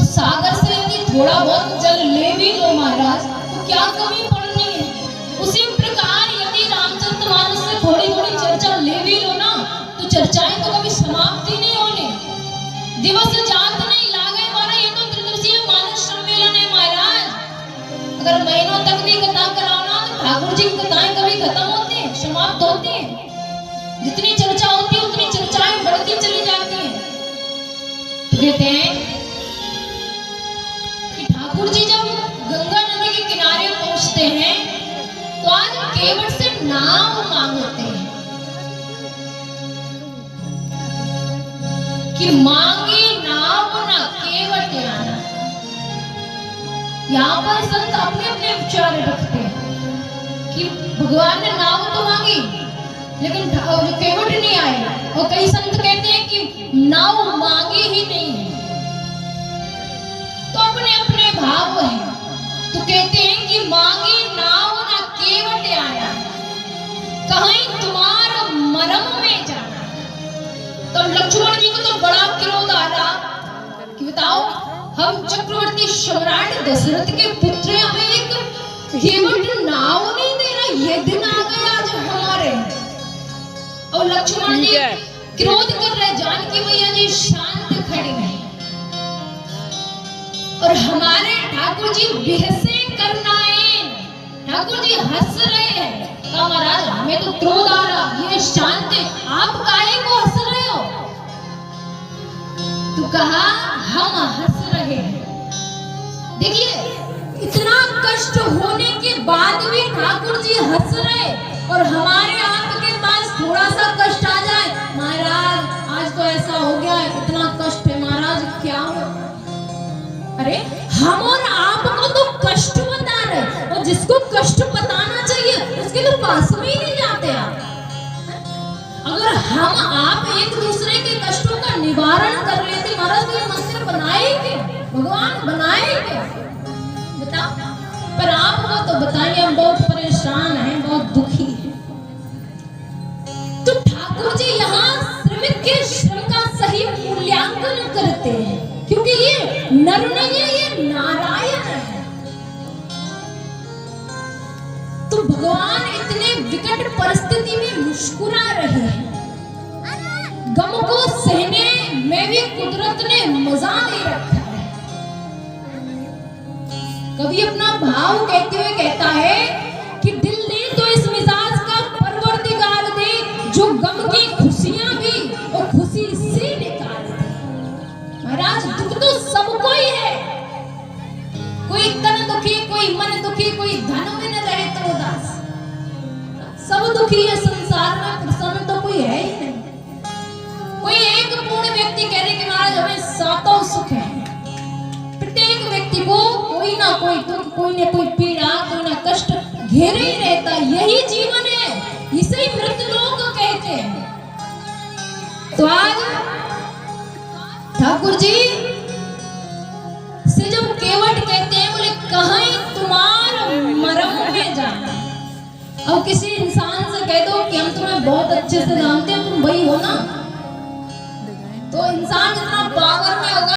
सागर से यदि थोड़ा बहुत जल ले भी लो महाराज तो क्या कमी पड़नी है। उसी प्रकार यदि रामचरितमानस से थोड़ी थोड़ी चर्चा ले भी लो ना तो चर्चाएं तो कभी समाप्ति नहीं होने। दिवस जात नहीं लागे मारा, ये तो त्रिदिवसीय मानस सम्मेलन है महाराज। अगर महीनों तक भी कथा कराओ ना तो ठाकुर जी की कथाएं कभी खत्म होती है, समाप्त होती है। जितनी चर्चा होती है उतनी चर्चाएं बढ़ती चली जाती हैं। तो कहते हैं कि ठाकुर जी जब गंगा नदी के किनारे पहुंचते हैं तो आज केवट से नाव मांगते हैं कि मांगी नाव ना केवट आना। यहाँ पर संत अपने अपने विचार रखते हैं कि भगवान ने नाव तो मांगी लेकिन केवट नहीं आए, और कई संत कहते हैं कि नाव मांगी ही नहीं है। तो अपने अपने भाव है। तो कहते हैं कि मांगी नाव ना केवट आना, कहीं तुम्हारा मरम में जाना। तो लक्ष्मण जी को तो बड़ा क्रोध आ रहा कि बताओ हम चक्रवर्ती सम्राट दशरथ के पुत्र, हमें एक केवट नाव नहीं दे रहा, ये दिन आ गया आज हमारे। और लक्ष्मण जी क्रोध कर रहे, जानकी मैया जी शांत खड़ी है और हमारे ठाकुर जी बेहसे करनाएं, ठाकुर जी हंस रहे हैं। कहा महाराज हमें तो क्रोध आ रहा, ये शांत है, आप काहे को हंस रहे हो। तो कहा हम हंस रहे हैं। देखिए इतना कष्ट होने के बाद भी ठाकुर जी हंस रहे, और हमारे आपके पास थोड़ा सा कष्ट आ जाए, महाराज आज तो ऐसा हो गया है, इतना कष्ट है महाराज क्या हो। अरे हम और आपको तो कष्ट बता रहे, और जिसको कष्ट बताना चाहिए उसके तो पास में ही नहीं जाते आप। अगर हम आप एक दूसरे के कष्टों का निवारण कर लेते महाराज तो ये मंदिर बनाए क्या, भगवान बनाए क्या, बताओ। पर आपको तो बताइए हम बहुत परेशान हैं, बहुत दुखी हैं। तो ठाकुर जी यहाँ श्रमिक के श्रम का सही मूल्यांकन करते हैं, क्योंकि ये नर नहीं है, ये नारायण है। तो भगवान इतने विकट परिस्थिति में मुस्कुरा रहे हैं, गम को सहने में भी कुदरत ने मजा दे रखा है। कभी अपना भाव कहते हुए कहता है कि दिल ने तो इस मिजाज का परवरदिगार दे जो गम की खुशियां भी और खुशी से निकाल दे। महाराज दुख तो सबको ही है, कोई तन दुखी, कोई मन दुखी, कोई धन में न रहे तो उदास, सब दुखी है संसार में, प्रसन्न तो कोई है ही नहीं। कोई एक पूर्ण व्यक्ति कह रहे कि महाराज हमें सातों सुख है। प्रत्येक व्यक्ति को कोई ना कोई दुख, कोई ना कोई पीड़ा, कोई ना कष्ट घेरे ही रहता, यही जीवन है, इसे ही मृत लोग कहते हैं। तो आज ठाकुर जी से जब केवट कहते हैं, बोले कहीं तुम्हारा मरम में जाना। और किसी इंसान से कह दो कि हम तुम्हें बहुत अच्छे से जानते हैं, तुम वही हो ना, तो इंसान इतना पावर में होगा